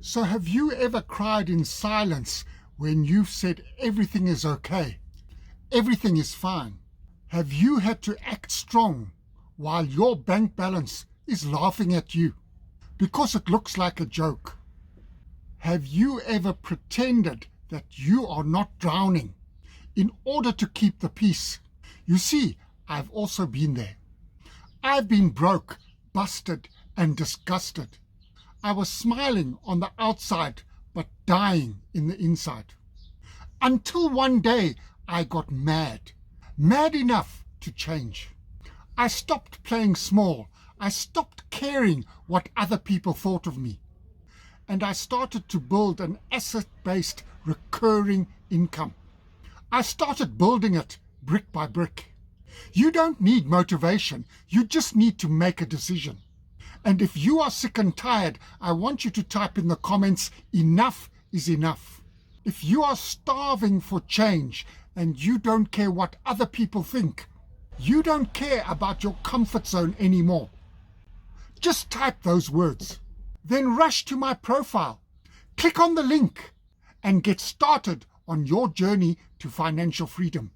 So have you ever cried in silence when you've said everything is okay, everything is fine? Have you had to act strong while your bank balance is laughing at you because it looks like a joke? Have you ever pretended that you are not drowning in order to keep the peace? You see, I've also been there. I've been broke, busted, and disgusted. I was smiling on the outside, but dying in the inside. Until one day I got mad enough to change. I stopped playing small. I stopped caring what other people thought of me. And I started to build an asset-based recurring income. I started building it brick by brick. You don't need motivation. You just need to make a decision. And if you are sick and tired, I want you to type in the comments, enough is enough. If you are starving for change and you don't care what other people think, you don't care about your comfort zone anymore, just type those words. Then rush to my profile, click on the link, and get started on your journey to financial freedom.